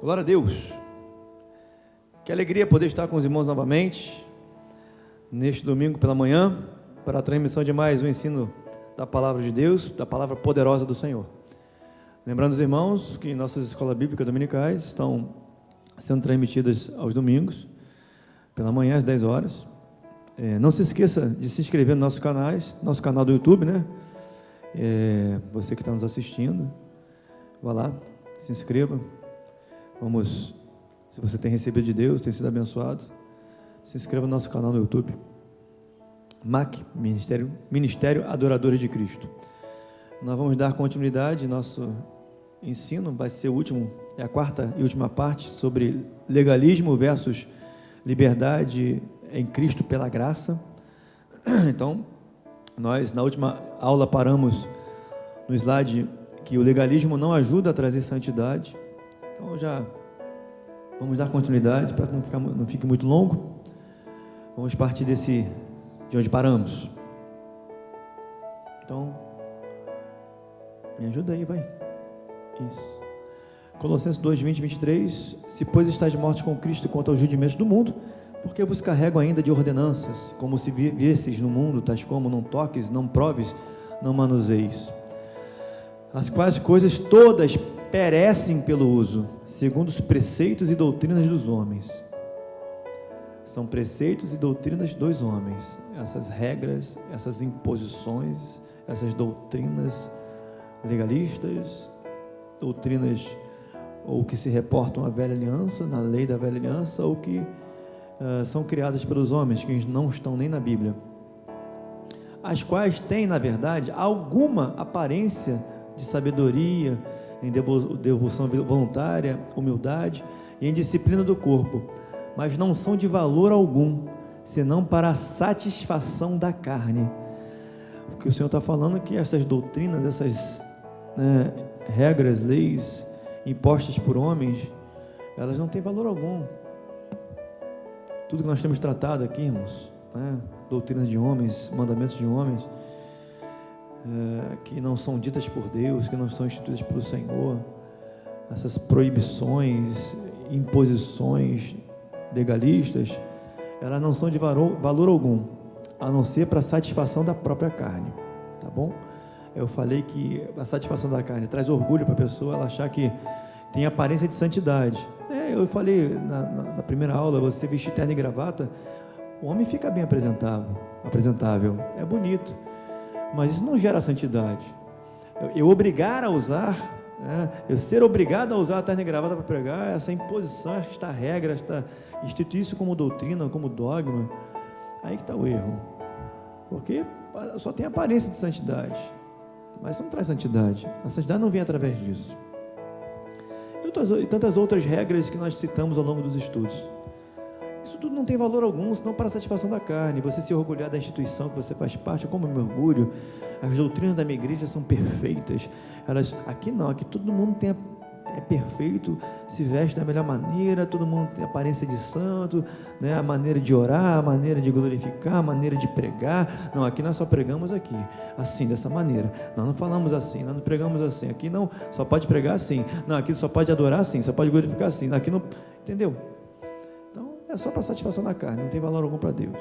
Glória a Deus. Que alegria poder estar com os irmãos novamente, neste domingo pela manhã, para a transmissão de mais um ensino da Palavra de Deus, da Palavra poderosa do Senhor. Lembrando os irmãos que nossas escolas bíblicas dominicais estão sendo transmitidas aos domingos, pela manhã às 10 horas. Não se esqueça de se inscrever no nosso canal do YouTube, né? Você que está nos assistindo, vá lá, se inscreva. Vamos, se você tem recebido de Deus, tem sido abençoado, se inscreva no nosso canal no YouTube, MAC, Ministério Adoradores de Cristo. Nós vamos dar continuidade, nosso ensino vai ser o último, é a quarta e última parte, sobre legalismo versus liberdade em Cristo pela graça. Então, nós na última aula paramos no slide que o legalismo não ajuda a trazer santidade. Então já vamos dar continuidade para que não fique muito longo. Vamos partir de onde paramos. Então, me ajuda aí, vai. Isso. Colossenses 2, 20 e 23. Se pois estáis mortos com Cristo quanto aos rudimentos do mundo, porque vos carrego ainda de ordenanças, como se viesseis no mundo, tais como não toques, não proves, não manuseis, as quais coisas todas perecem pelo uso, segundo os preceitos e doutrinas dos homens. São preceitos e doutrinas dos homens, essas regras, essas imposições, essas doutrinas legalistas, doutrinas ou que se reportam à velha aliança, na lei da velha aliança, ou que são criadas pelos homens, que não estão nem na Bíblia, as quais têm, na verdade, alguma aparência de sabedoria, em devoção voluntária, humildade e em disciplina do corpo, mas não são de valor algum, senão para a satisfação da carne. O que o Senhor está falando é que essas doutrinas, essas regras, leis impostas por homens, elas não têm valor algum. Tudo que nós temos tratado aqui, irmãos, doutrinas de homens, mandamentos de homens, que não são ditas por Deus, que não são instituídas pelo Senhor, essas proibições, imposições legalistas, elas não são de valor algum, a não ser para a satisfação da própria carne, tá bom? Eu falei que a satisfação da carne traz orgulho para a pessoa, ela achar que tem aparência de santidade. Eu falei na primeira aula, você vestir terno e gravata, o homem fica bem apresentável, é bonito, mas isso não gera santidade. Eu obrigar a usar, eu ser obrigado a usar a terno e gravata para pregar, essa imposição, esta regra, instituir isso como doutrina, como dogma, aí que está o erro, porque só tem aparência de santidade, mas isso não traz santidade. A santidade não vem através disso. E tantas outras regras que nós citamos ao longo dos estudos. Isso tudo não tem valor algum, senão para a satisfação da carne. Você se orgulhar da instituição que você faz parte, como eu me orgulho. As doutrinas da minha igreja são perfeitas. Aqui não, aqui todo mundo é perfeito, se veste da melhor maneira, todo mundo tem aparência de santo, a maneira de orar, a maneira de glorificar, a maneira de pregar. Não, aqui nós só pregamos aqui, assim, dessa maneira. Nós não falamos assim, nós não pregamos assim. Aqui não, só pode pregar assim. Não, aqui só pode adorar assim, só pode glorificar assim. Aqui não, entendeu? Então, é só para satisfação da carne, não tem valor algum para Deus,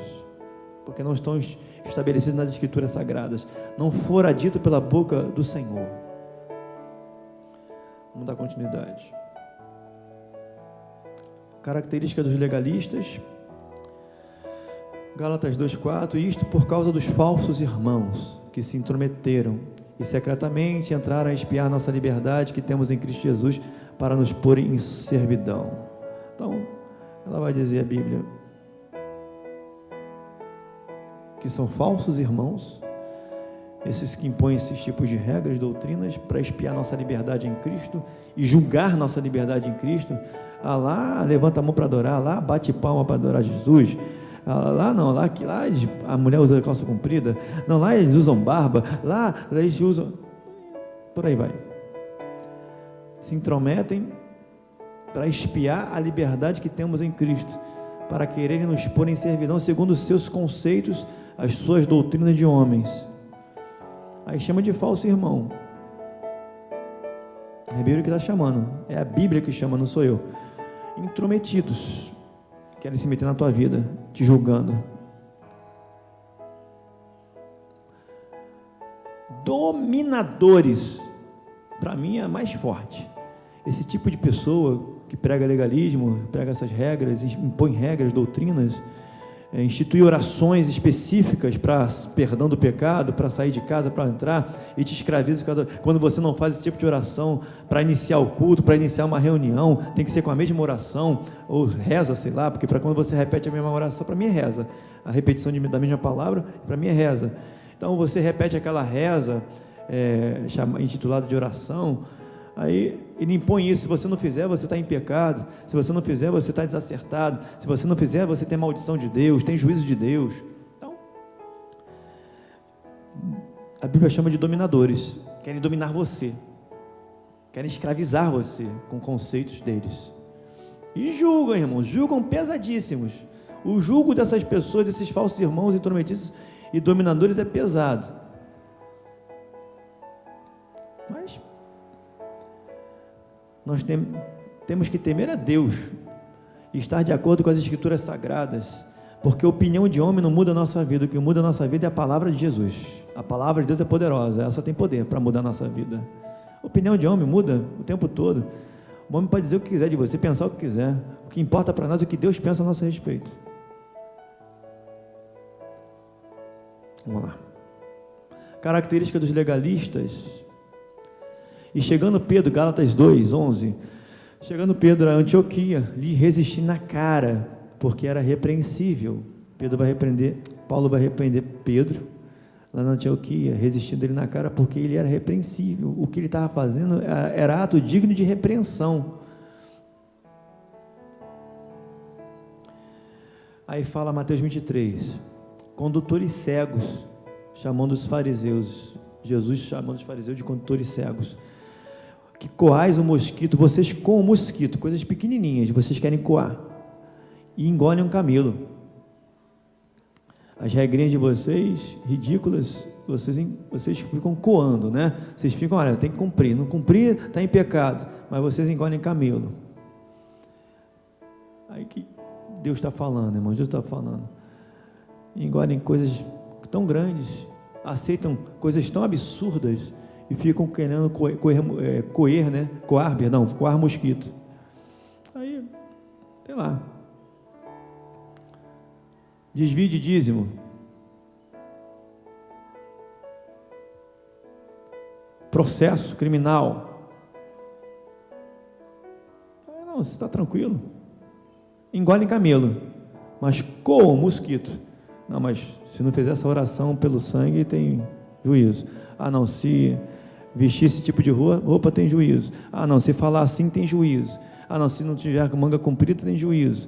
porque não estão estabelecidos nas Escrituras Sagradas, não fora dito pela boca do Senhor. Vamos dar continuidade. Característica dos legalistas, Gálatas 2,4, isto por causa dos falsos irmãos, que se intrometeram e secretamente entraram a espiar nossa liberdade que temos em Cristo Jesus, para nos pôr em servidão. Então, ela vai dizer a Bíblia que são falsos irmãos, esses que impõem esses tipos de regras, doutrinas, para espiar nossa liberdade em Cristo e julgar nossa liberdade em Cristo. Lá levanta a mão para adorar, lá bate palma para adorar Jesus, lá não, lá a mulher usa calça comprida, não, lá eles usam barba, lá eles usam, por aí vai, se intrometem para espiar a liberdade que temos em Cristo, para quererem nos pôr em servidão segundo os seus conceitos, as suas doutrinas de homens. Aí chama de falso irmão. É a Bíblia que está chamando. É a Bíblia que chama, não sou eu. Intrometidos. Querem se meter na tua vida, te julgando. Dominadores. Para mim é a mais forte. Esse tipo de pessoa que prega legalismo, prega essas regras, impõe regras, doutrinas, institui orações específicas para perdão do pecado, para sair de casa, para entrar, e te escraviza quando você não faz esse tipo de oração para iniciar o culto, para iniciar uma reunião, tem que ser com a mesma oração, ou reza, sei lá, porque para quando você repete a mesma oração, para mim é reza, a repetição da mesma palavra, para mim é reza. Então você repete aquela reza, intitulada de oração, aí ele impõe isso. Se você não fizer, você está em pecado. Se você não fizer, você está desacertado. Se você não fizer, você tem maldição de Deus, tem juízo de Deus. Então, a Bíblia chama de dominadores. Querem dominar você, querem escravizar você com conceitos deles. E julgam, irmãos, julgam pesadíssimos. O julgo dessas pessoas, desses falsos irmãos intrometidos e dominadores é pesado. Mas nós temos que temer a Deus e estar de acordo com as Escrituras Sagradas, porque a opinião de homem não muda a nossa vida. O que muda a nossa vida é a palavra de Jesus. A palavra de Deus é poderosa, essa tem poder para mudar a nossa vida. A opinião de homem muda o tempo todo. O homem pode dizer o que quiser de você, pensar o que quiser. O que importa para nós é o que Deus pensa a nosso respeito. Vamos lá. Característica dos legalistas. E chegando Pedro, Gálatas 2:11, chegando Pedro a Antioquia, lhe resisti na cara, porque era repreensível. Paulo vai repreender Pedro, lá na Antioquia, resistindo ele na cara, porque ele era repreensível. O que ele estava fazendo era ato digno de repreensão. Aí fala Mateus 23, condutores cegos, chamando os fariseus, Jesus chamando os fariseus de condutores cegos, que coais o mosquito, vocês coam o mosquito, coisas pequenininhas, vocês querem coar, e engolem um camelo. As regrinhas de vocês, ridículas, vocês ficam coando, né? Vocês ficam, olha, tem que cumprir, não cumprir, está em pecado, mas vocês engolem camelo. Aí que Deus está falando, irmão, Deus está falando, engolem coisas tão grandes, aceitam coisas tão absurdas, e ficam querendo coar mosquito. Aí, sei lá, desvio de dízimo, processo criminal. Não, você está tranquilo, engole camelo, mas coa o mosquito. Não, mas se não fizer essa oração pelo sangue, tem juízo. Ah, não, se vestir esse tipo de roupa, tem juízo. Ah, não, se falar assim, tem juízo. Ah, não, se não tiver manga comprida, tem juízo.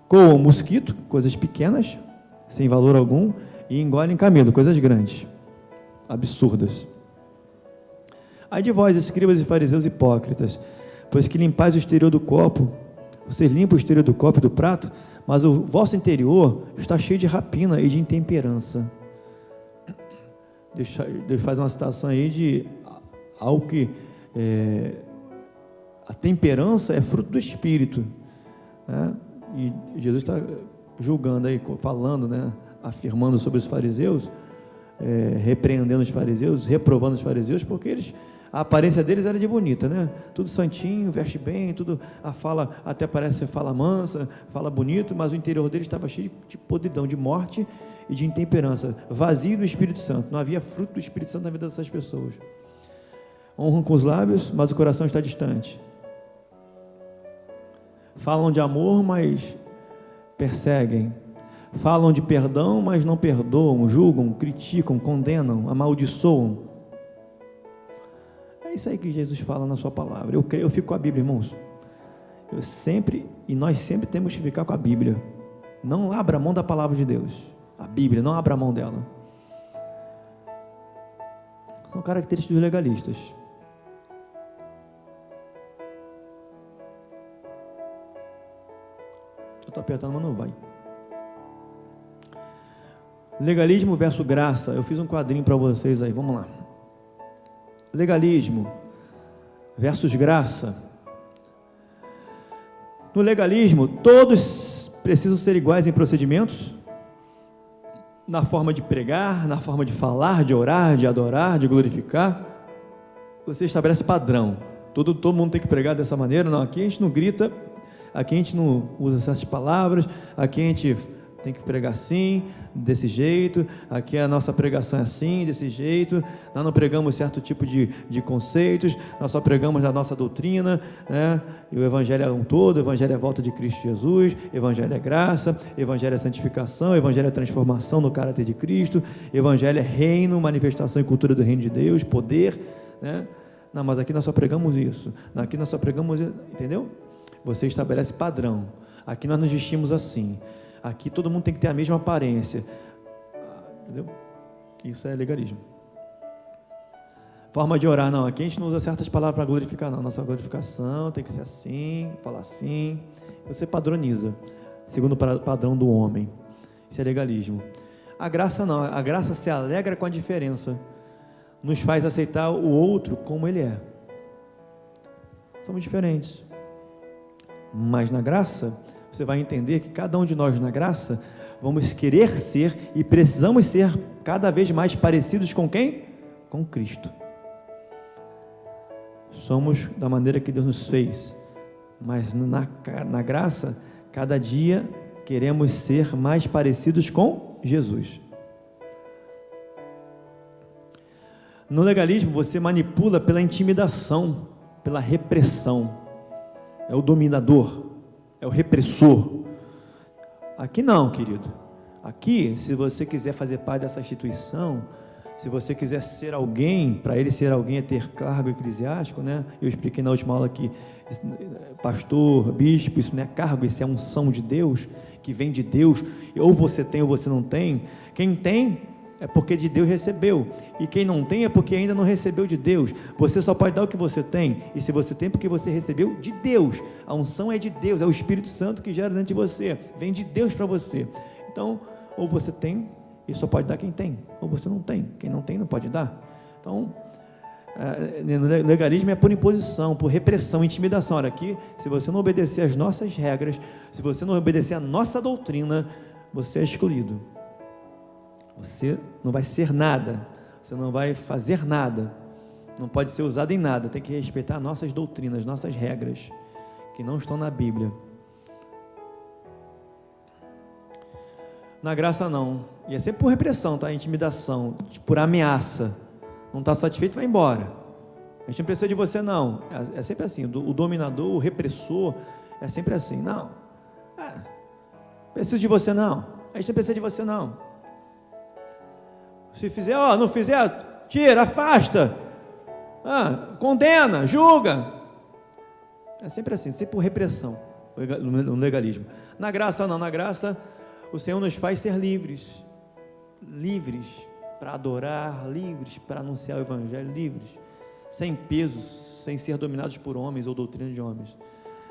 Coam mosquito, coisas pequenas, sem valor algum, e engolem camelo, coisas grandes, absurdas. Ai de vós, escribas e fariseus hipócritas, pois que limpais o exterior do copo, vocês limpam o exterior do copo e do prato, mas o vosso interior está cheio de rapina e de intemperança. Deus faz uma citação aí de algo que a temperança é fruto do Espírito, né? E Jesus está julgando aí, falando, né? Afirmando sobre os fariseus, repreendendo os fariseus, reprovando os fariseus, porque a aparência deles era de bonita, né? Tudo santinho, veste bem, tudo, a fala até parece ser fala mansa, fala bonito, mas o interior deles estava cheio de podridão, de morte e de intemperança, vazio do Espírito Santo. Não havia fruto do Espírito Santo na vida dessas pessoas. Honram com os lábios, mas o coração está distante. Falam de amor, mas perseguem. Falam de perdão, mas não perdoam, julgam, criticam, condenam, amaldiçoam. É isso aí que Jesus fala na sua palavra. Eu fico com a Bíblia, irmãos. Nós sempre temos que ficar com a Bíblia. Não abra mão da palavra de Deus. A Bíblia, não abra mão dela. São características dos legalistas. Eu estou apertando, mas não vai. Legalismo versus graça. Eu fiz um quadrinho para vocês aí, vamos lá. Legalismo versus graça. No legalismo, todos precisam ser iguais em procedimentos, na forma de pregar, na forma de falar, de orar, de adorar, de glorificar. Você estabelece padrão. Todo mundo tem que pregar dessa maneira. Não, aqui a gente não grita, aqui a gente não usa essas palavras, aqui a gente tem que pregar assim, desse jeito, aqui a nossa pregação é assim, desse jeito, nós não pregamos certo tipo de conceitos, nós só pregamos a nossa doutrina, né? E o Evangelho é um todo, o Evangelho é a volta de Cristo Jesus, o Evangelho é graça, o Evangelho é santificação, o Evangelho é transformação no caráter de Cristo, o Evangelho é reino, manifestação e cultura do reino de Deus, poder, né? Não, mas aqui nós só pregamos isso, aqui nós só pregamos, entendeu? Você estabelece padrão, aqui nós nos vestimos assim, aqui todo mundo tem que ter a mesma aparência, entendeu? Isso é legalismo. Forma de orar, não, aqui a gente não usa certas palavras para glorificar, não, nossa glorificação tem que ser assim, falar assim, você padroniza, segundo o padrão do homem, isso é legalismo. A graça não, a graça se alegra com a diferença, nos faz aceitar o outro como ele é. Somos diferentes, mas na graça, você vai entender que cada um de nós na graça, vamos querer ser e precisamos ser cada vez mais parecidos com quem? Com Cristo. Somos da maneira que Deus nos fez, mas na graça, cada dia queremos ser mais parecidos com Jesus. No legalismo, você manipula pela intimidação, pela repressão, é o dominador, é o repressor. Aqui não, querido. Aqui, se você quiser fazer parte dessa instituição, se você quiser ser alguém, para ele ser alguém é ter cargo eclesiástico, né? Eu expliquei na última aula que pastor, bispo, isso não é cargo, isso é unção de Deus, que vem de Deus, ou você tem ou você não tem. Quem tem é porque de Deus recebeu, e quem não tem é porque ainda não recebeu de Deus. Você só pode dar o que você tem, e se você tem, porque você recebeu de Deus. A unção é de Deus, é o Espírito Santo que gera dentro de você, vem de Deus para você. Então, ou você tem, e só pode dar quem tem, ou você não tem, quem não tem não pode dar. Então, no legalismo é por imposição, por repressão, intimidação. Olha aqui, se você não obedecer às nossas regras, se você não obedecer à nossa doutrina, você é excluído. Você não vai ser nada, você não vai fazer nada, não pode ser usado em nada, tem que respeitar nossas doutrinas, nossas regras, que não estão na Bíblia. Na graça não, e é sempre por repressão, tá? Intimidação, por ameaça, não está satisfeito, vai embora, a gente não precisa de você não, é sempre assim, o dominador, o repressor, é sempre assim, não, preciso de você não, a gente não precisa de você não. Se fizer, não fizer, tira, afasta, condena, julga. É sempre assim, sempre por repressão, no legalismo. Na graça não, na graça o Senhor nos faz ser livres, livres para adorar, livres para anunciar o Evangelho, livres, sem pesos, sem ser dominados por homens ou doutrina de homens.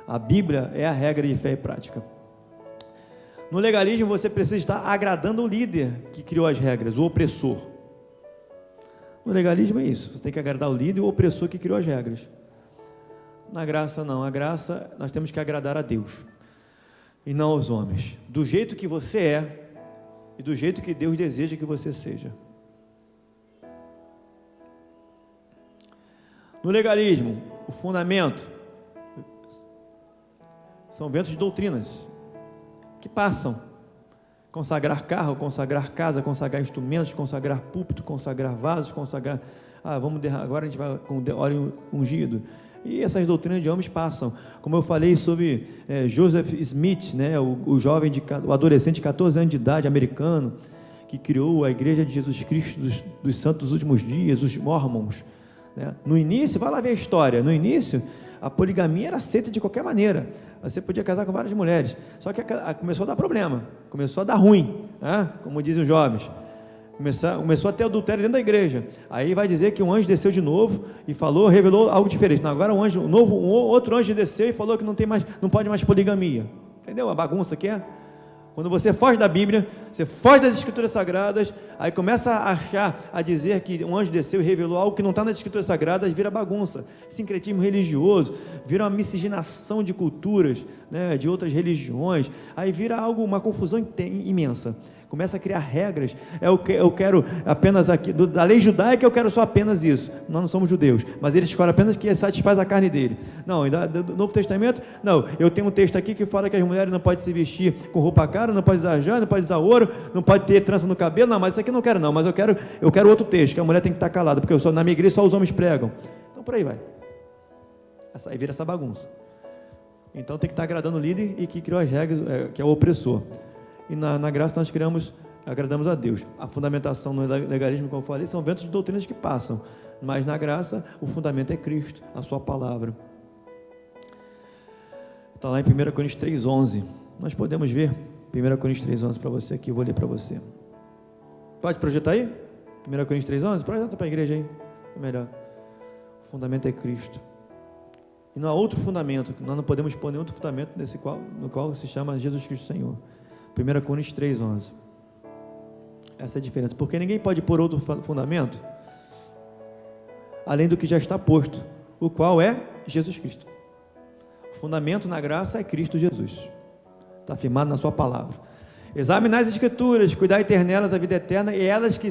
A Bíblia é a regra de fé e prática. No legalismo você precisa estar agradando o líder que criou as regras, o opressor. No legalismo é isso, você tem que agradar o líder e o opressor que criou as regras. Na graça não, a graça nós temos que agradar a Deus e não aos homens, do jeito que você é e do jeito que Deus deseja que você seja. No legalismo, o fundamento são ventos de doutrinas que passam, consagrar carro, consagrar casa, consagrar instrumentos, consagrar púlpito, consagrar vasos, consagrar, agora a gente vai com óleo ungido, e essas doutrinas de homens passam, como eu falei sobre Joseph Smith, né, o adolescente de 14 anos de idade, americano, que criou a igreja de Jesus Cristo dos Santos dos Últimos Dias, os Mormons, né? No início, vai lá ver a história, no início, a poligamia era aceita de qualquer maneira, você podia casar com várias mulheres, só que começou a dar problema, começou a dar ruim, né? Como dizem os jovens, começou a ter adultério dentro da igreja, aí vai dizer que um anjo desceu de novo e revelou algo diferente. Não, agora outro anjo desceu e falou que não pode mais poligamia, entendeu a bagunça que é? Quando você foge da Bíblia, você foge das Escrituras Sagradas, aí começa a achar, a dizer que um anjo desceu e revelou algo que não está nas Escrituras Sagradas, vira bagunça, sincretismo religioso, vira uma miscigenação de culturas, né, de outras religiões, aí vira algo, uma confusão imensa. Começa a criar regras. Eu quero apenas aqui, da lei judaica eu quero só apenas isso. Nós não somos judeus, mas ele escolhe apenas que satisfaz a carne dele. Não, do Novo Testamento, não, eu tenho um texto aqui que fala que as mulheres não podem se vestir com roupa cara, não pode usar joia, não pode usar ouro, não pode ter trança no cabelo. Não, mas isso aqui eu não quero não, mas eu quero outro texto, que a mulher tem que estar calada, porque na minha igreja só os homens pregam. Então por aí vai. Aí vira essa bagunça. Então tem que estar agradando o líder e que criou as regras, que é o opressor. E na graça nós agradamos a Deus. A fundamentação no legalismo, como eu falei, são ventos de doutrinas que passam, mas na graça o fundamento é Cristo, a sua palavra. Está lá em 1 Coríntios 3,11. Nós podemos ver 1 Coríntios 3,11 para você aqui, eu vou ler para você. Pode projetar aí? 1 Coríntios 3,11? Projeta para a igreja aí, é melhor. O fundamento é Cristo. E não há outro fundamento, nós não podemos pôr nenhum outro fundamento no qual se chama Jesus Cristo Senhor. 1 Coríntios 3,11. Essa é a diferença, porque ninguém pode pôr outro fundamento além do que já está posto, o qual é Jesus Cristo. O fundamento na graça é Cristo Jesus, está afirmado na sua palavra. Examinai as Escrituras, cuidai ter nelas a vida eterna, e elas que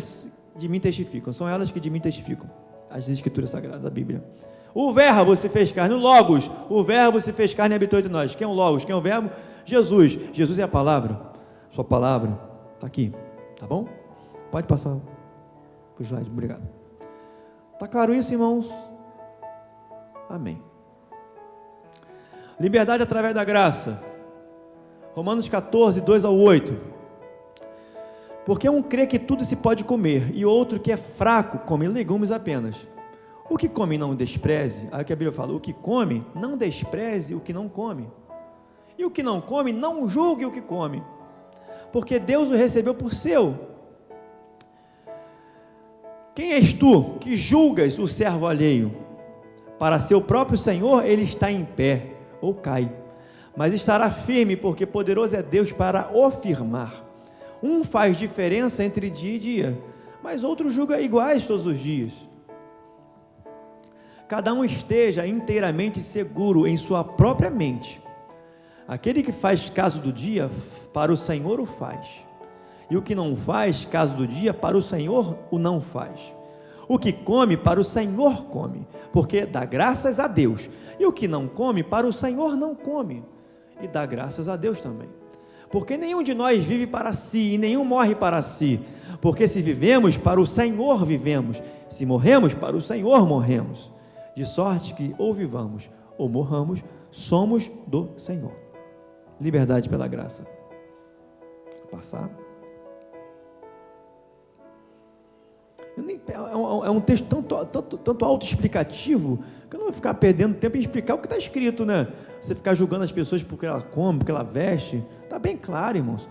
de mim testificam, são elas que de mim testificam, as Escrituras Sagradas, a Bíblia. O verbo se fez carne, o Logos, o verbo se fez carne e habitou entre nós. Quem é o Logos? Quem é o verbo? Jesus. Jesus é a palavra. Sua palavra está aqui, tá bom? Pode passar o slide, obrigado. Está claro isso, irmãos? Amém. Liberdade através da graça. Romanos 14, 2-8. Porque um crê que tudo se pode comer, e outro que é fraco come legumes apenas. O que come não despreze, aí que a Bíblia fala, o que come não despreze o que não come, e o que não come não julgue o que come, porque Deus o recebeu por seu. Quem és tu que julgas o servo alheio? Para seu próprio Senhor ele está em pé, ou cai, mas estará firme, porque poderoso é Deus para o firmar. Um faz diferença entre dia e dia, mas outro julga iguais todos os dias. Cada um esteja inteiramente seguro em sua própria mente. Aquele que faz caso do dia, para o Senhor o faz, e o que não faz caso do dia, para o Senhor o não faz. O que come, para o Senhor come, porque dá graças a Deus, e o que não come, para o Senhor não come, e dá graças a Deus também. Porque nenhum de nós vive para si, e nenhum morre para si, porque se vivemos, para o Senhor vivemos, se morremos, para o Senhor morremos, de sorte que ou vivamos, ou morramos, somos do Senhor. Liberdade pela graça. Passar. É um texto tanto autoexplicativo, que eu não vou ficar perdendo tempo em explicar o que está escrito, né? Você ficar julgando as pessoas porque ela come, porque ela veste, está bem claro, irmãos.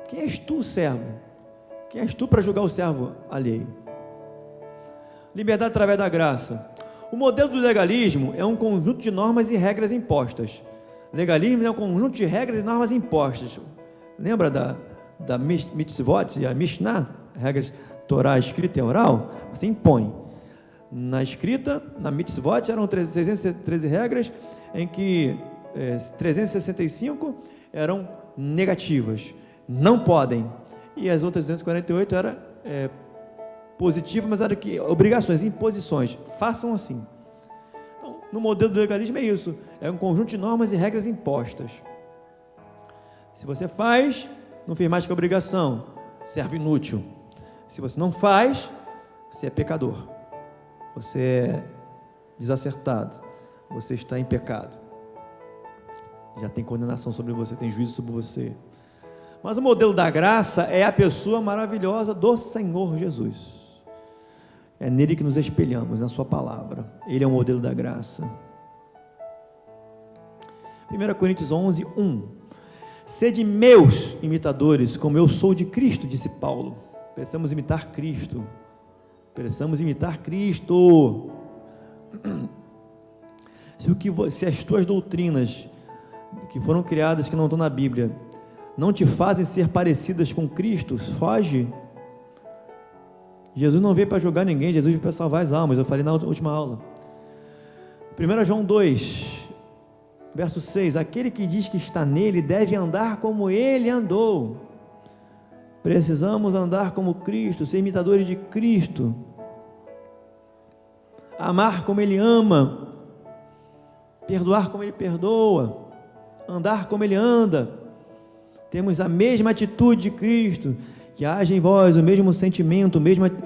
Quem és tu, servo? Quem és tu para julgar o servo alheio? Liberdade através da graça. O modelo do legalismo é um conjunto de normas e regras impostas. Legalismo é um conjunto de regras e normas impostas. Lembra da mitzvot e a Mishnah? Regras Torá escrita e oral? Você impõe. Na escrita, na mitzvot, eram 313 regras, em que 365 eram negativas. Não podem. E as outras 248 eram positivas, mas eram obrigações, imposições. Façam assim. Então, no modelo do legalismo é isso. É um conjunto de normas e regras impostas. Se você faz, não fez mais que obrigação, serve inútil. Se você não faz, você é pecador, você é desacertado, você está em pecado, já tem condenação sobre você, tem juízo sobre você. Mas o modelo da graça é a pessoa maravilhosa do Senhor Jesus. É nele que nos espelhamos, na sua palavra. Ele é o modelo da graça. 1 Coríntios 11, 1. Sede meus imitadores, como eu sou de Cristo, disse Paulo. Precisamos imitar Cristo. Precisamos imitar Cristo. Se as tuas doutrinas que foram criadas, que não estão na Bíblia, não te fazem ser parecidas com Cristo, foge. Jesus não veio para julgar ninguém, Jesus veio para salvar as almas. Eu falei na última aula. 1 João 2, verso 6: aquele que diz que está nele deve andar como ele andou. Precisamos andar como Cristo, ser imitadores de Cristo, amar como ele ama, perdoar como ele perdoa, andar como ele anda. Temos a mesma atitude de Cristo, que haja em vós o mesmo sentimento, a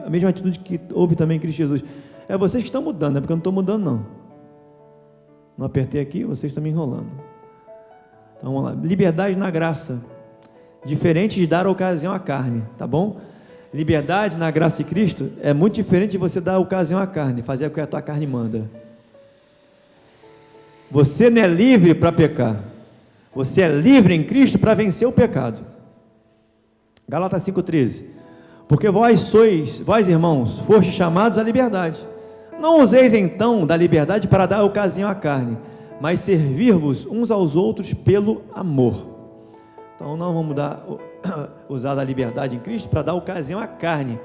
mesma atitude que houve também em Cristo Jesus. É vocês que estão mudando, não é porque eu não estou mudando, não. Não apertei aqui, vocês estão me enrolando. Então vamos lá. Liberdade na graça, diferente de dar ocasião à carne, tá bom? Liberdade na graça de Cristo é muito diferente de você dar ocasião à carne, fazer o que a tua carne manda. Você não é livre para pecar, você é livre em Cristo para vencer o pecado. Gálatas 5,13: porque vós irmãos, fostes chamados à liberdade. Não useis então da liberdade para dar ocasião à carne, mas servir-vos uns aos outros pelo amor. Então não vamos usar da liberdade em Cristo para dar ocasião à carne.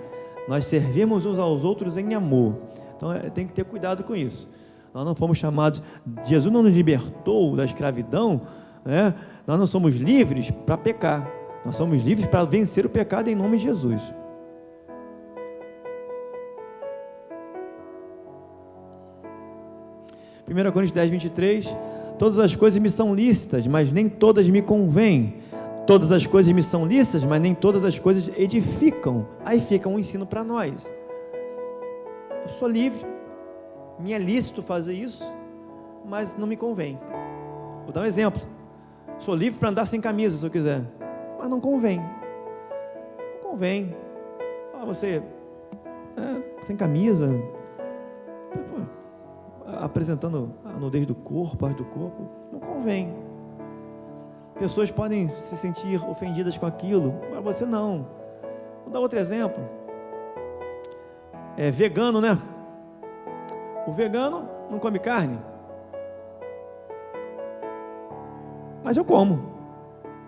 Nós servimos uns aos outros em amor. Então tem que ter cuidado com isso. Nós não fomos chamados, Jesus não nos libertou da escravidão, né? Nós não somos livres para pecar. Nós somos livres para vencer o pecado em nome de Jesus. Primeira Coríntios 10, 23: todas as coisas me são lícitas, mas nem todas me convêm. Todas as coisas me são lícitas, mas nem todas as coisas edificam. Aí fica um ensino para nós. Eu sou livre, me é lícito fazer isso, mas não me convém. Vou dar um exemplo. Sou livre para andar sem camisa, se eu quiser, mas não convém. Não convém. Você sem camisa, apresentando a nudez do corpo, parte do corpo, não convém. Pessoas podem se sentir ofendidas com aquilo, mas você não. Vou dar outro exemplo. Vegano, né? O vegano não come carne, mas eu como.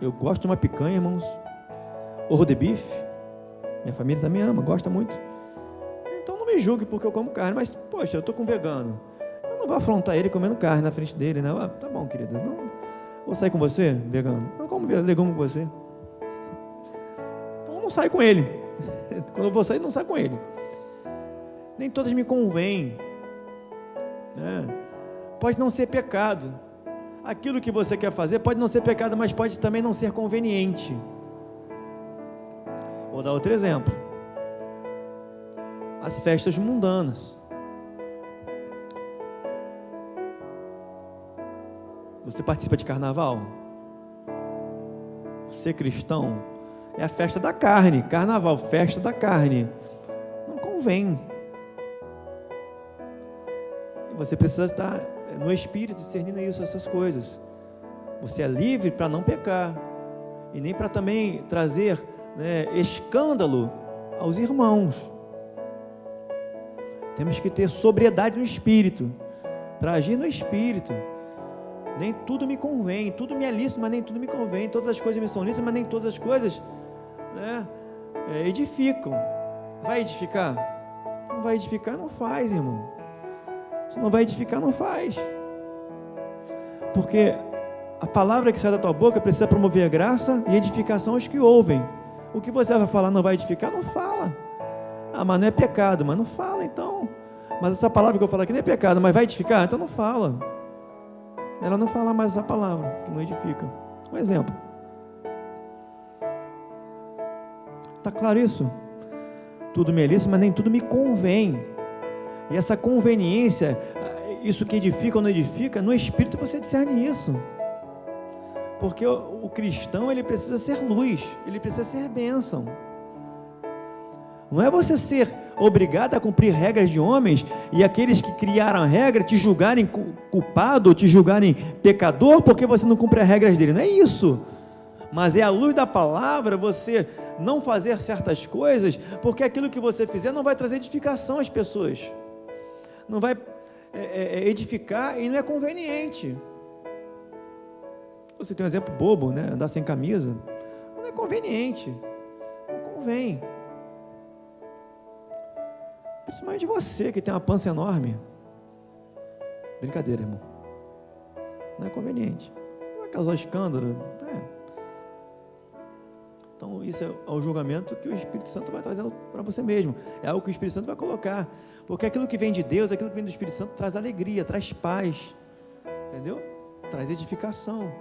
Eu gosto de uma picanha, irmãos. Ovo de bife. Minha família também ama, gosta muito. Então não me julgue porque eu como carne. Mas, poxa, eu estou com um vegano. Eu não vou afrontar ele comendo carne na frente dele, né? Tá bom, querido. Não vou sair com você, vegano. Eu como legume com você. Então eu não saio com ele. Quando eu vou sair, não saio com ele. Nem todas me convêm. Pode não ser pecado. Aquilo que você quer fazer pode não ser pecado, mas pode também não ser conveniente. Vou dar outro exemplo. As festas mundanas. Você participa de carnaval? Ser cristão é a festa da carne. Carnaval, festa da carne. Não convém. Você precisa estar no Espírito discernindo isso, essas coisas. Você é livre para não pecar e nem para também trazer escândalo aos irmãos. Temos que ter sobriedade no Espírito para agir no Espírito. Nem tudo me convém, tudo me é lícito, mas nem tudo me convém. Todas as coisas me são lícitas, mas nem todas as coisas edificam. Vai edificar? Não vai edificar, não faz, irmão. Se não vai edificar, não faz. Porque a palavra que sai da tua boca precisa promover graça e edificação aos que ouvem. O que você vai falar não vai edificar? Não fala. Mas não é pecado, mas não fala então. Mas essa palavra que eu falo aqui não é pecado, mas vai edificar? Então não fala. Ela não fala mais essa palavra, que não edifica. Um exemplo. Está claro isso? Tudo me é lícito, mas nem tudo me convém. E essa conveniência, isso que edifica ou não edifica, no Espírito você discerne isso. Porque o cristão, ele precisa ser luz, ele precisa ser bênção. Não é você ser obrigado a cumprir regras de homens e aqueles que criaram a regra te julgarem culpado, te julgarem pecador porque você não cumpre as regras dele. Não é isso. Mas é a luz da palavra você não fazer certas coisas, porque aquilo que você fizer não vai trazer edificação às pessoas. Não vai edificar e não é conveniente. Você tem um exemplo bobo, né? Andar sem camisa. Não é conveniente. Não convém. Principalmente você que tem uma pança enorme. Brincadeira, irmão. Não é conveniente. Não vai causar escândalo. Então, isso é o julgamento que o Espírito Santo vai trazer para você mesmo. É algo que o Espírito Santo vai colocar. Porque aquilo que vem de Deus, aquilo que vem do Espírito Santo, traz alegria, traz paz. Entendeu? Traz edificação.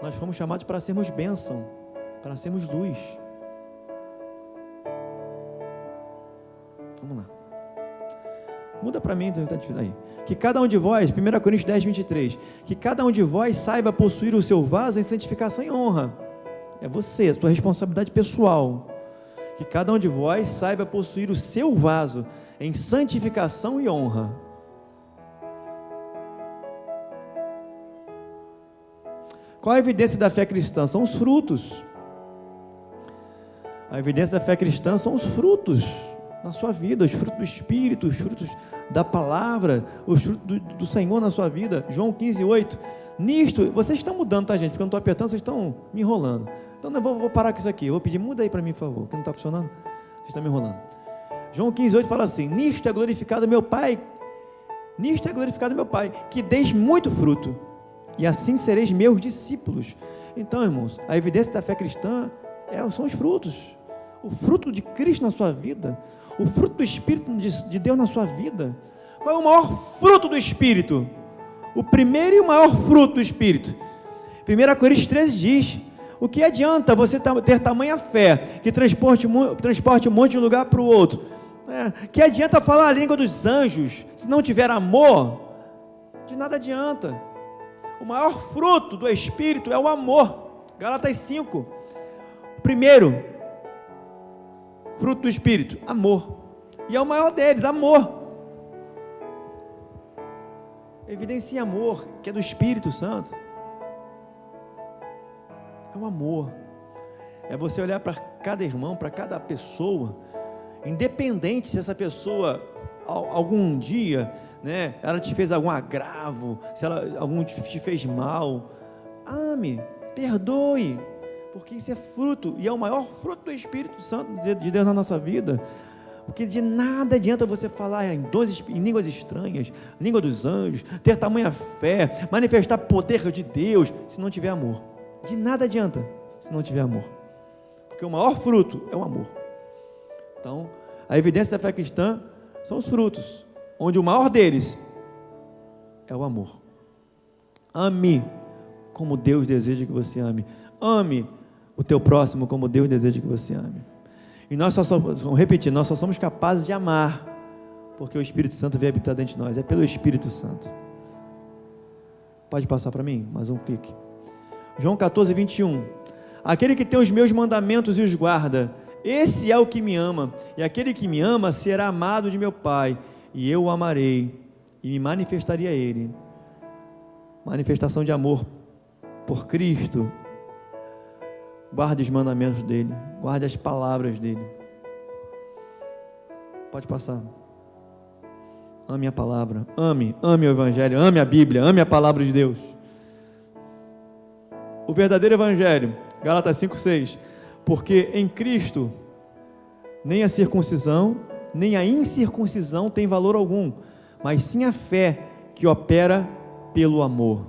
Nós fomos chamados para sermos bênção, para sermos luz. Vamos lá. Muda para mim, aí. Que cada um de vós, 1 Coríntios 10, 23, que cada um de vós saiba possuir o seu vaso em santificação e honra. É você, a sua responsabilidade pessoal. Que cada um de vós saiba possuir o seu vaso em santificação e honra. Qual a evidência da fé cristã? São os frutos. A evidência da fé cristã são os frutos na sua vida, os frutos do Espírito, os frutos da palavra, os frutos do Senhor na sua vida. João 15, 8. Nisto, vocês estão mudando, tá, gente? Porque eu não estou apertando, vocês estão me enrolando. Então eu vou parar com isso aqui. Eu vou pedir, muda aí para mim, por favor, que não está funcionando. Vocês estão me enrolando. João 15, 8 fala assim: nisto é glorificado meu Pai, que deis muito fruto, e assim sereis meus discípulos. Então, irmãos, a evidência da fé cristã são os frutos. O fruto de Cristo na sua vida, o fruto do Espírito de Deus na sua vida. Qual é o maior fruto do Espírito? O primeiro e o maior fruto do Espírito. 1 Coríntios 13 diz: o que adianta você ter tamanha fé que transporte um monte de um lugar para o outro? Que adianta falar a língua dos anjos se não tiver amor? De nada adianta. O maior fruto do Espírito é o amor. Gálatas 5. Primeiro fruto do Espírito, amor. E é o maior deles, amor. Evidencia amor, que é do Espírito Santo. É o amor. É você olhar para cada irmão, para cada pessoa, independente se essa pessoa algum dia, né, ela te fez algum agravo, se algum te fez mal, ame, perdoe, porque isso é fruto, e é o maior fruto do Espírito Santo de Deus na nossa vida. Porque de nada adianta você falar em línguas estranhas, língua dos anjos, ter tamanha fé, manifestar poder de Deus, se não tiver amor. De nada adianta se não tiver amor, porque o maior fruto é o amor. Então, a evidência da fé cristã são os frutos, onde o maior deles é o amor. Ame como Deus deseja que você ame. Ame o teu próximo como Deus deseja que você ame. E nós vamos repetir, nós só somos capazes de amar porque o Espírito Santo veio habitar dentro de nós. É pelo Espírito Santo. Pode passar para mim? Mais um clique. João 14, 21. Aquele que tem os meus mandamentos e os guarda, esse é o que me ama, e aquele que me ama será amado de meu Pai, e eu o amarei e me manifestarei a ele. Manifestação de amor por Cristo. Guarde os mandamentos dele, guarde as palavras dele. Pode passar. Ame a palavra, ame o Evangelho, ame a Bíblia, ame a palavra de Deus. O verdadeiro Evangelho, Gálatas 5,6. Porque em Cristo nem a circuncisão, nem a incircuncisão tem valor algum, mas sim a fé que opera pelo amor.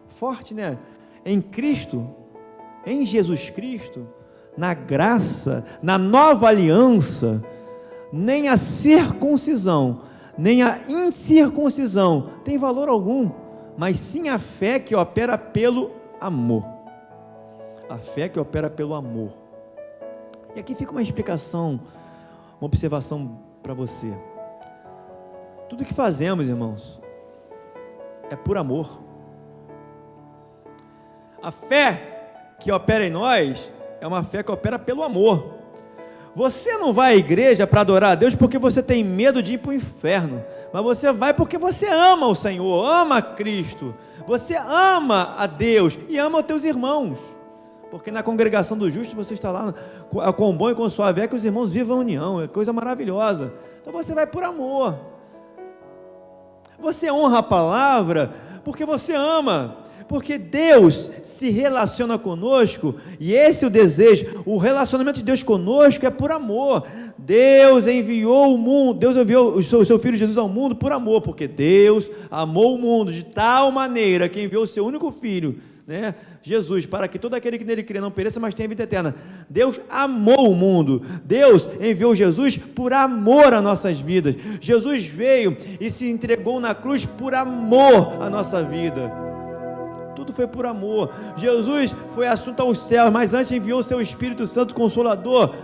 Forte, né? Em Cristo, em Jesus Cristo, na graça, na nova aliança, nem a circuncisão, nem a incircuncisão tem valor algum, mas sim a fé que opera pelo amor. A fé que opera pelo amor. E aqui fica uma explicação, uma observação para você. Tudo que fazemos, irmãos, é por amor. A fé que opera em nós é uma fé que opera pelo amor. Você não vai à igreja para adorar a Deus porque você tem medo de ir para o inferno, mas você vai porque você ama o Senhor, ama a Cristo, você ama a Deus e ama os teus irmãos, porque na congregação do justo você está lá com bom e com suave, é que os irmãos vivam a união, é coisa maravilhosa. Então você vai por amor, você honra a palavra porque você ama, Porque Deus se relaciona conosco, e esse é o desejo. O relacionamento de Deus conosco é por amor. Deus enviou o mundo, Deus enviou o seu Filho Jesus ao mundo por amor, porque Deus amou o mundo de tal maneira que enviou o seu único Filho, né, Jesus, para que todo aquele que nele crê não pereça, mas tenha vida eterna. Deus amou o mundo. Deus enviou Jesus por amor às nossas vidas. Jesus veio e se entregou na cruz por amor à nossa vida. Tudo foi por amor. Jesus foi assunto aos céus, mas antes enviou o seu Espírito Santo Consolador.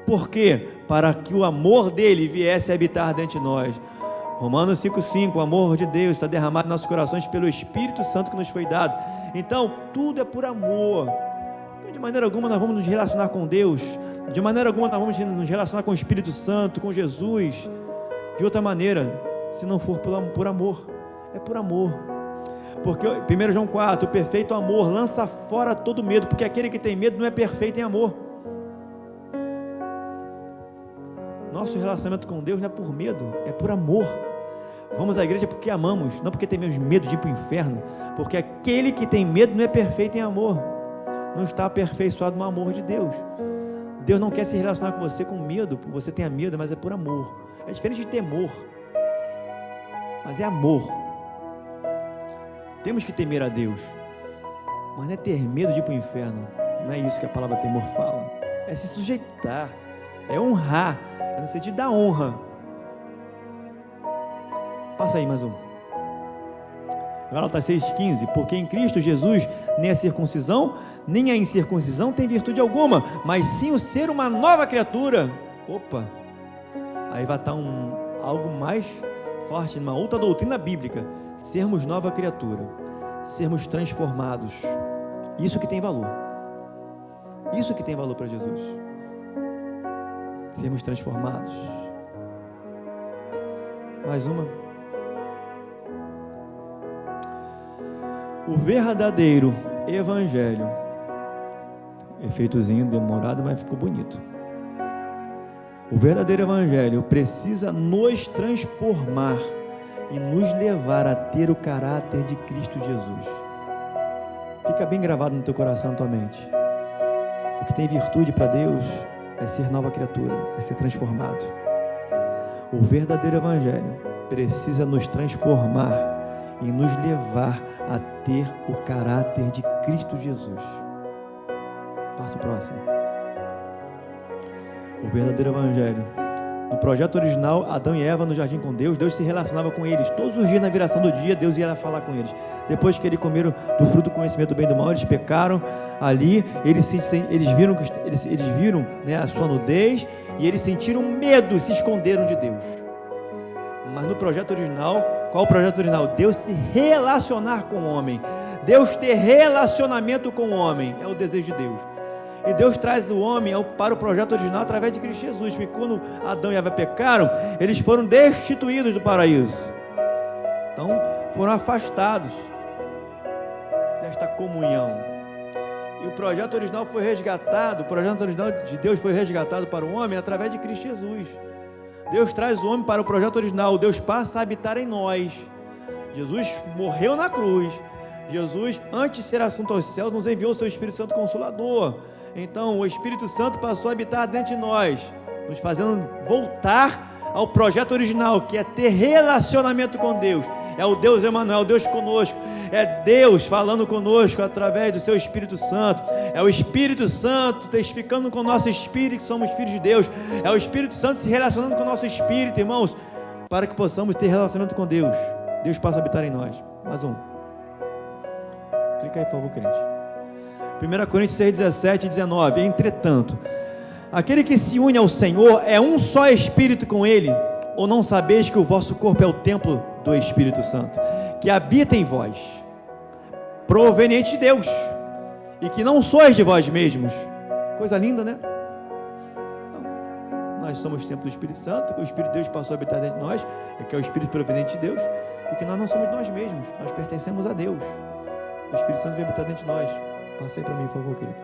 Por quê? Para que o amor dele viesse a habitar dentro de nós. Romanos 5,5, o amor de Deus está derramado em nossos corações pelo Espírito Santo que nos foi dado. Então, tudo é por amor. Então, de maneira alguma nós vamos nos relacionar com Deus, de maneira alguma nós vamos nos relacionar com o Espírito Santo, com Jesus, de outra maneira, se não for por amor. É por amor. Porque 1 João 4, o perfeito amor lança fora todo medo, porque aquele que tem medo não é perfeito em amor. Nosso relacionamento com Deus não é por medo, é por amor. Vamos à igreja porque amamos, não porque temos medo de ir para o inferno, porque aquele que tem medo não é perfeito em amor, não está aperfeiçoado no amor de Deus. Deus não quer se relacionar com você com medo, você tenha medo, mas é por amor. É diferente de temor, mas é amor. Temos que temer a Deus, mas não é ter medo de ir para o inferno, não é isso que a palavra temor fala, é se sujeitar, é honrar, é no sentido da honra. Passa aí mais um. Gálatas 6,15. Porque em Cristo Jesus nem a circuncisão nem a incircuncisão tem virtude alguma, mas sim o ser uma nova criatura. Opa, aí vai estar algo mais forte, numa outra doutrina bíblica. Sermos nova criatura, sermos transformados, isso que tem valor. Isso que tem valor para Jesus. Sermos transformados. Mais uma. O verdadeiro evangelho, efeitozinho demorado, mas ficou bonito. O verdadeiro evangelho precisa nos transformar e nos levar a ter o caráter de Cristo Jesus. Fica bem gravado no teu coração, na tua mente. O que tem virtude para Deus é ser nova criatura, é ser transformado. O verdadeiro evangelho precisa nos transformar e nos levar a ter o caráter de Cristo Jesus. Passa o próximo. O verdadeiro evangelho. No projeto original, Adão e Eva no jardim com Deus, Deus se relacionava com eles. Todos os dias na viração do dia, Deus ia falar com eles. Depois que eles comeram do fruto do conhecimento do bem e do mal, eles pecaram ali, eles viram, né, a sua nudez, e eles sentiram medo e se esconderam de Deus. Mas no projeto original, qual o projeto original? Deus se relacionar com o homem. Deus ter relacionamento com o homem, é o desejo de Deus. E Deus traz o homem para o projeto original através de Cristo Jesus. Porque quando Adão e Eva pecaram, eles foram destituídos do paraíso. Então, foram afastados desta comunhão. E o projeto original foi resgatado, o projeto original de Deus foi resgatado para o homem através de Cristo Jesus. Deus traz o homem para o projeto original, Deus passa a habitar em nós. Jesus morreu na cruz. Jesus, antes de ser assunto aos céus, nos enviou o seu Espírito Santo Consolador. Então, o Espírito Santo passou a habitar dentro de nós, nos fazendo voltar ao projeto original, que é ter relacionamento com Deus. É o Deus Emanuel, Deus conosco. É Deus falando conosco através do seu Espírito Santo. É o Espírito Santo testificando com o nosso espírito que somos filhos de Deus. É o Espírito Santo se relacionando com o nosso espírito, irmãos, para que possamos ter relacionamento com Deus. Deus passa a habitar em nós. Mais um. Clica aí, por favor, crente. 1 Coríntios 6, 17 e 19. Entretanto, aquele que se une ao Senhor é um só Espírito com Ele. Ou não sabeis que o vosso corpo é o templo do Espírito Santo, que habita em vós, proveniente de Deus, e que não sois de vós mesmos? Coisa linda, né? Então, nós somos templo do Espírito Santo, que o Espírito de Deus passou a habitar dentro de nós, que é o Espírito proveniente de Deus, e que nós não somos nós mesmos, nós pertencemos a Deus. O Espírito Santo vem habitar dentro de nós. Passa aí para mim, por favor, querido.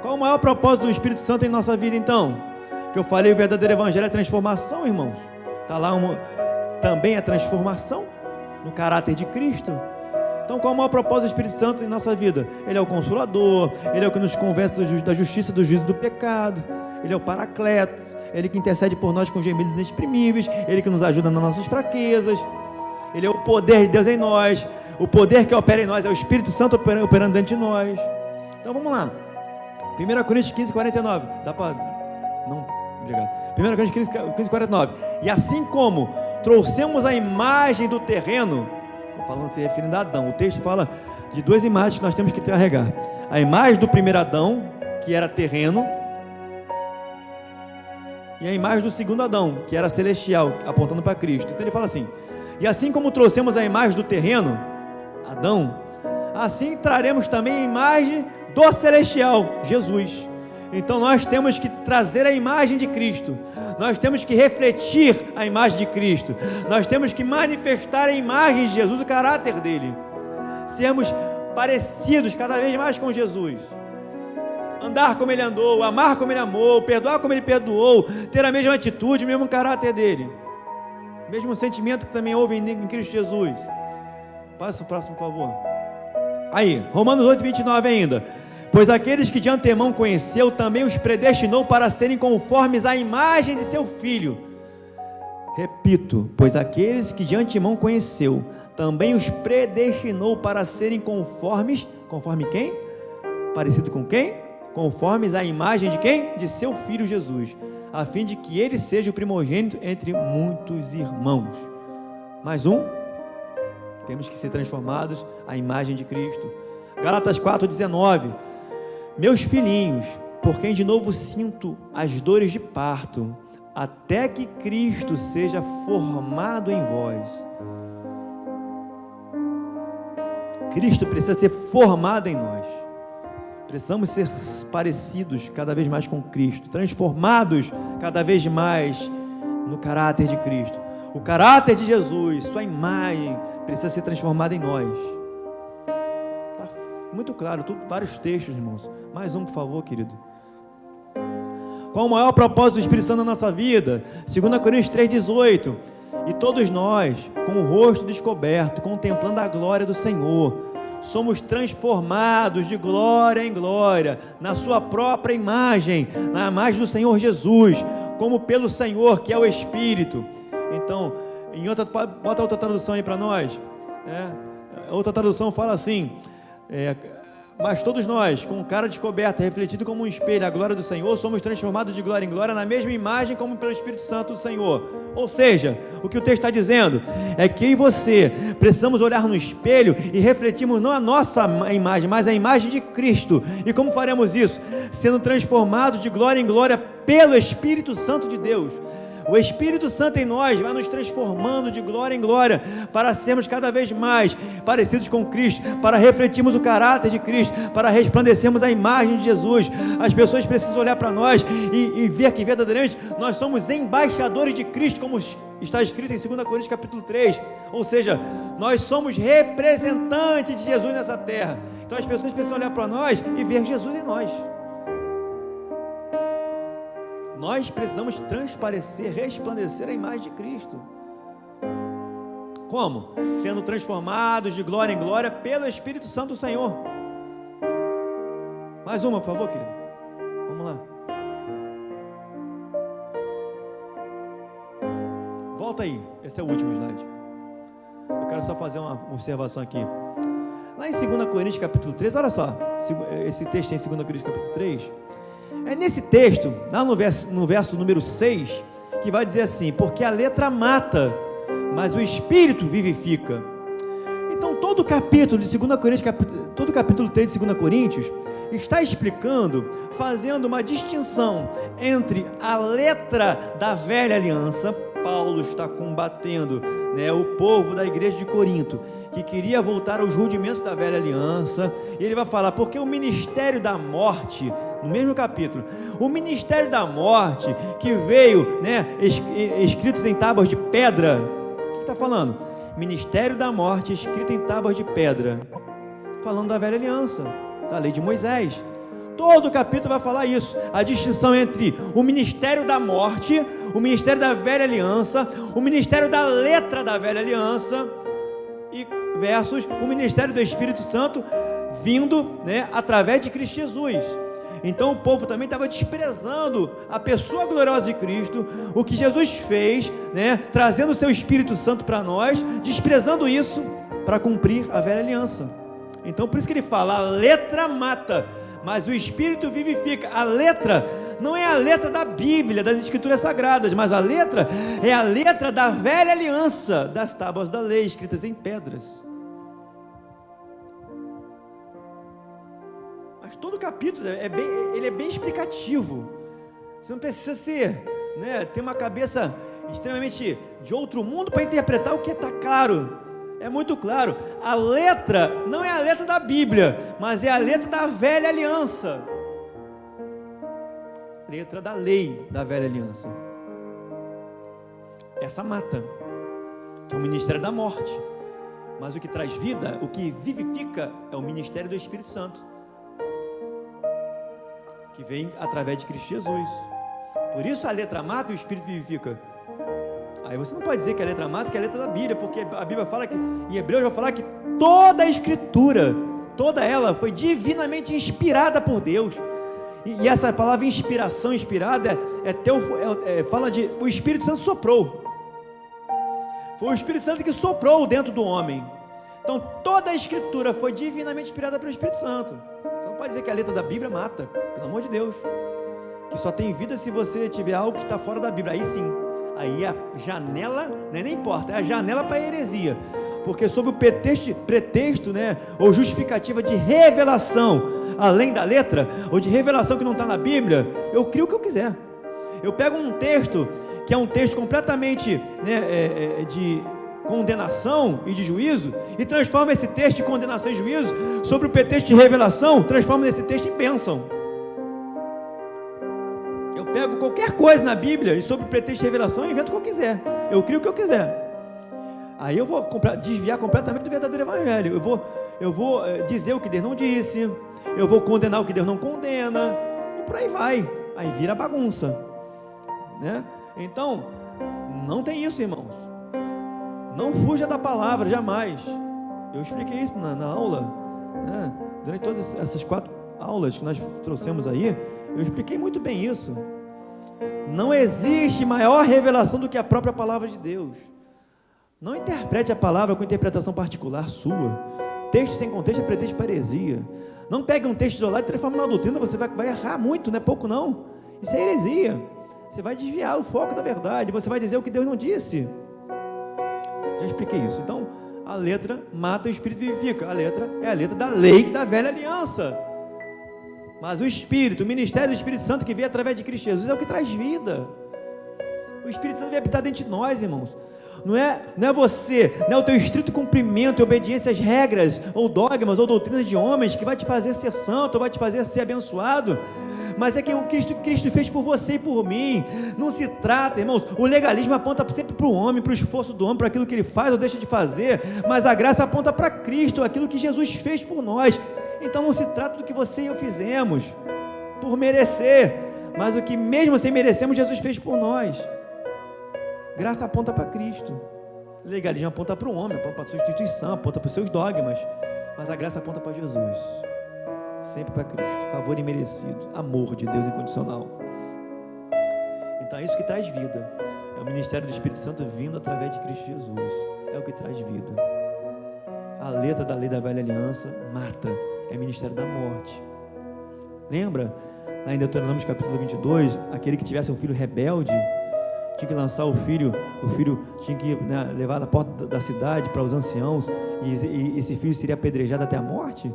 Qual o maior propósito do Espírito Santo em nossa vida, então? Que eu falei, o verdadeiro evangelho é transformação, irmãos. Está lá também a transformação no caráter de Cristo. Então, qual é o maior propósito do Espírito Santo em nossa vida? Ele é o Consolador, Ele é o que nos convence da justiça, do juízo do pecado, Ele é o Paracleto, Ele que intercede por nós com gemidos inexprimíveis, Ele que nos ajuda nas nossas fraquezas, Ele é o poder de Deus em nós, o poder que opera em nós é o Espírito Santo operando dentro de nós. Então vamos lá, 1 Coríntios 15, 49, dá para... não, obrigado. 1 Coríntios 15, 49, e assim como trouxemos a imagem do terreno, falando, se referindo a Adão, o texto fala de duas imagens que nós temos que carregar: a imagem do primeiro Adão, que era terreno, e a imagem do segundo Adão, que era celestial, apontando para Cristo. Então ele fala assim: e assim como trouxemos a imagem do terreno, Adão, assim traremos também a imagem do celestial, Jesus. Então nós temos que trazer a imagem de Cristo, nós temos que refletir a imagem de Cristo, nós temos que manifestar a imagem de Jesus, o caráter dele, sermos parecidos cada vez mais com Jesus, andar como ele andou, amar como ele amou, perdoar como ele perdoou, ter a mesma atitude, o mesmo caráter dele, mesmo sentimento que também houve em Cristo Jesus. Passa o próximo, por favor. Aí, Romanos 8, 29 ainda: pois aqueles que de antemão conheceu, também os predestinou para serem conformes à imagem de seu Filho. Repito, pois aqueles que de antemão conheceu, também os predestinou para serem conformes, conforme quem? Parecido com quem? Conformes à imagem de quem? De seu Filho Jesus, a fim de que ele seja o primogênito entre muitos irmãos. Mais um, temos que ser transformados à imagem de Cristo. Gálatas 4:19: meus filhinhos, por quem de novo sinto as dores de parto, até que Cristo seja formado em vós. Cristo precisa ser formado em nós. Precisamos ser parecidos cada vez mais com Cristo, transformados cada vez mais no caráter de Cristo. O caráter de Jesus, sua imagem, precisa ser transformada em nós. Está muito claro, vários textos, irmãos. Mais um, por favor, querido. Qual o maior propósito do Espírito Santo na nossa vida? 2 Coríntios 3:18. E todos nós, com o rosto descoberto, contemplando a glória do Senhor, somos transformados de glória em glória, na sua própria imagem, na imagem do Senhor Jesus, como pelo Senhor, que é o Espírito. Então, bota outra tradução aí para nós. Outra tradução fala assim: mas todos nós, com cara descoberta, refletido como um espelho a glória do Senhor, somos transformados de glória em glória na mesma imagem como pelo Espírito Santo do Senhor. Ou seja, o que o texto está dizendo é que eu e você precisamos olhar no espelho e refletirmos não a nossa imagem, mas a imagem de Cristo. E como faremos isso? Sendo transformados de glória em glória pelo Espírito Santo de Deus. O Espírito Santo em nós vai nos transformando de glória em glória, para sermos cada vez mais parecidos com Cristo, para refletirmos o caráter de Cristo, para resplandecermos a imagem de Jesus. As pessoas precisam olhar para nós e ver que verdadeiramente nós somos embaixadores de Cristo, como está escrito em 2 Coríntios capítulo 3, ou seja, nós somos representantes de Jesus nessa terra. Então as pessoas precisam olhar para nós e ver Jesus em nós. Nós precisamos transparecer, resplandecer a imagem de Cristo. Como? Sendo transformados de glória em glória pelo Espírito Santo do Senhor. Mais uma, por favor, querido. Vamos lá. Volta aí, esse é o último slide. Eu quero só fazer uma observação aqui. Lá em 2 Coríntios capítulo 3, olha só, esse texto é em 2 Coríntios capítulo 3. É nesse texto, lá no verso número 6, que vai dizer assim: porque a letra mata, mas o Espírito vivifica. Então todo o capítulo de 2 Coríntios, todo o capítulo 3 de 2 Coríntios está explicando, fazendo uma distinção entre a letra da velha aliança. Paulo está combatendo, o povo da igreja de Corinto, que queria voltar aos rudimentos da velha aliança, e ele vai falar, porque o ministério da morte, no mesmo capítulo, o ministério da morte, que veio, escritos em tábuas de pedra, o que está falando? Ministério da morte, escrito em tábuas de pedra, falando da velha aliança, da lei de Moisés. Todo o capítulo vai falar isso, a distinção entre o ministério da morte, o ministério da velha aliança, o ministério da letra da velha aliança, e versus o ministério do Espírito Santo vindo, né, através de Cristo Jesus. Então o povo também estava desprezando a pessoa gloriosa de Cristo, o que Jesus fez, né, trazendo o seu Espírito Santo para nós, desprezando isso para cumprir a velha aliança. Então por isso que ele fala, a letra mata, mas o Espírito vivifica. A letra não é a letra da Bíblia, das Escrituras Sagradas, mas a letra é a letra da velha aliança, das tábuas da lei, escritas em pedras. Mas todo o capítulo ele é bem explicativo. Você não precisa ter uma cabeça extremamente de outro mundo para interpretar o que está claro. É muito claro. A letra não é a letra da Bíblia, mas é a letra da velha aliança. Letra da lei da velha aliança. Essa mata, que é o ministério da morte. Mas o que traz vida, o que vivifica, é o ministério do Espírito Santo, que vem através de Cristo Jesus. Por isso a letra mata e o Espírito vivifica. Aí você não pode dizer que a letra mata, que é a letra da Bíblia, porque a Bíblia fala que, em Hebreus vai falar que toda a Escritura, toda ela foi divinamente inspirada por Deus. E essa palavra inspiração, inspirada, fala de, o Espírito Santo soprou. Foi o Espírito Santo que soprou dentro do homem. Então toda a Escritura foi divinamente inspirada pelo Espírito Santo. Você não pode dizer que a letra da Bíblia mata, pelo amor de Deus. Que só tem vida se você tiver algo que está fora da Bíblia. Aí sim, aí a janela, nem importa, é a janela para a heresia. Porque sob o pretexto, ou justificativa de revelação, além da letra, ou de revelação que não está na Bíblia, eu crio o que eu quiser. Eu pego um texto, que é um texto completamente de condenação e de juízo, e transformo esse texto de condenação e juízo, sobre o pretexto de revelação, transformo esse texto em bênção. Eu pego qualquer coisa na Bíblia, e sobre o pretexto de revelação, eu invento o que eu quiser. Eu crio o que eu quiser. Aí eu vou desviar completamente do verdadeiro evangelho. Eu vou dizer o que Deus não disse, eu vou condenar o que Deus não condena, e por aí vai. Aí vira bagunça, Então, não tem isso, irmãos. Não fuja da palavra, jamais. Eu expliquei isso na aula, durante todas essas 4 aulas que nós trouxemos aí, eu expliquei muito bem isso. Não existe maior revelação do que a própria palavra de Deus. Não interprete a palavra com interpretação particular sua. Texto sem contexto é pretexto para heresia. Não pegue um texto isolado e transforme numa doutrina, você vai errar muito, não é pouco não. Isso é heresia. Você vai desviar o foco da verdade, você vai dizer o que Deus não disse. Já expliquei isso. Então, a letra mata, o Espírito vivifica. A letra é a letra da lei da velha aliança. Mas o Espírito, o ministério do Espírito Santo que veio através de Cristo Jesus é o que traz vida. O Espírito Santo veio habitar dentro de nós, irmãos. Não é você, não é o teu estrito cumprimento e obediência às regras, ou dogmas, ou doutrinas de homens que vai te fazer ser santo, ou vai te fazer ser abençoado, mas é que o Cristo fez por você e por mim. Não se trata, irmãos, o legalismo aponta sempre para o homem, para o esforço do homem, para aquilo que ele faz ou deixa de fazer, mas a graça aponta para Cristo, aquilo que Jesus fez por nós. Então não se trata do que você e eu fizemos por merecer, mas o que mesmo sem merecermos, Jesus fez por nós. Graça aponta para Cristo, legalismo aponta para o homem, aponta para a sua instituição, aponta para os seus dogmas, mas a graça aponta para Jesus, sempre para Cristo, favor imerecido, amor de Deus incondicional. Então é isso que traz vida, é o ministério do Espírito Santo vindo através de Cristo Jesus, é o que traz vida. A letra da lei da velha aliança mata, é o ministério da morte. Lembra, lá em Deuteronômio capítulo 22, aquele que tivesse um filho rebelde, tinha que lançar o filho tinha que levar na porta da cidade para os anciãos, e esse filho seria apedrejado até a morte.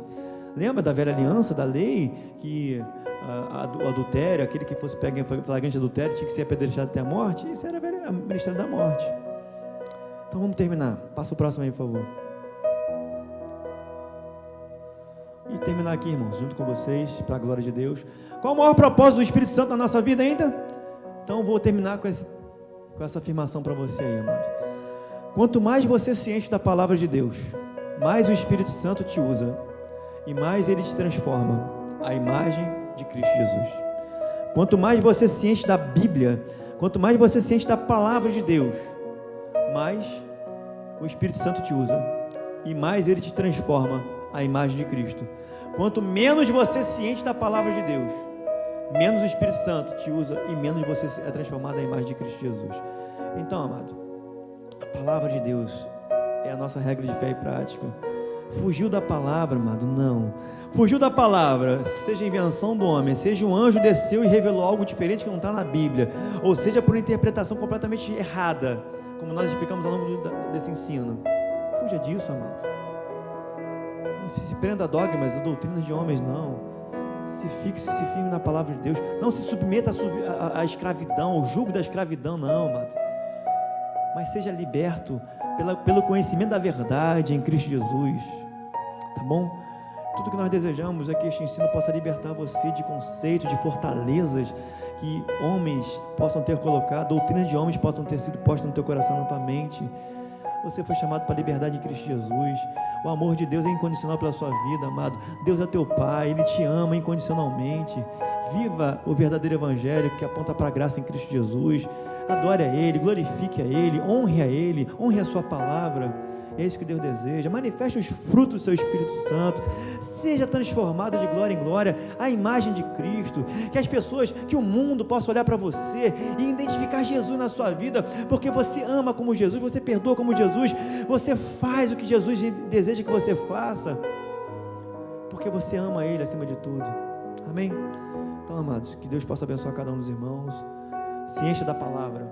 Lembra da velha aliança, da lei, que o adultério, aquele que fosse pego em flagrante de adultério, tinha que ser apedrejado até a morte? Isso era o ministério da morte. Então vamos terminar, passa o próximo aí, por favor. E terminar aqui, irmãos, junto com vocês, para a glória de Deus. Qual o maior propósito do Espírito Santo na nossa vida ainda? Então vou terminar com essa afirmação para você aí, amado. Quanto mais você se enche da palavra de Deus, mais o Espírito Santo te usa e mais ele te transforma à imagem de Cristo Jesus. Quanto mais você se enche da Bíblia, quanto mais você se enche da palavra de Deus, mais o Espírito Santo te usa e mais Ele te transforma à imagem de Cristo. Quanto menos você se enche da palavra de Deus, menos o Espírito Santo te usa e menos você é transformado à imagem de Cristo Jesus. Então, amado, a palavra de Deus é a nossa regra de fé e prática. Fugiu da palavra, amado? Não. Fugiu da palavra, seja invenção do homem, seja um anjo desceu e revelou algo diferente que não está na Bíblia, ou seja por interpretação completamente errada, como nós explicamos ao longo desse ensino. Fuja disso, amado. Não se prenda a dogmas ou doutrinas de homens, não. Se fixe, se firme na palavra de Deus. Não se submeta à escravidão, ao jugo da escravidão, não, amado. Mas seja liberto pelo conhecimento da verdade em Cristo Jesus. Tá bom? Tudo que nós desejamos é que este ensino possa libertar você de conceitos, de fortalezas que homens possam ter colocado, doutrinas de homens possam ter sido postas no teu coração, na tua mente. Você foi chamado para a liberdade em Cristo Jesus. O amor de Deus é incondicional pela sua vida, amado. Deus é teu Pai, Ele te ama incondicionalmente. Viva o verdadeiro Evangelho que aponta para a graça em Cristo Jesus. Adore a Ele, glorifique a Ele, honre a sua palavra. É isso que Deus deseja. Manifeste os frutos do seu Espírito Santo. Seja transformado de glória em glória à imagem de Cristo. Que as pessoas, que o mundo possa olhar para você e identificar Jesus na sua vida, porque você ama como Jesus, você perdoa como Jesus, você faz o que Jesus deseja que você faça, porque você ama Ele acima de tudo. Amém? Então, amados, que Deus possa abençoar cada um dos irmãos. Se encha da palavra.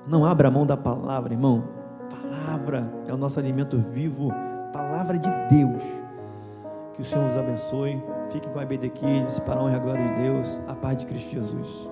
Não abra mão da palavra, irmão. Palavra é o nosso alimento vivo, palavra de Deus. Que o Senhor os abençoe. Fiquem com a IBD Kids, para a honra e a glória de Deus. A paz de Cristo Jesus.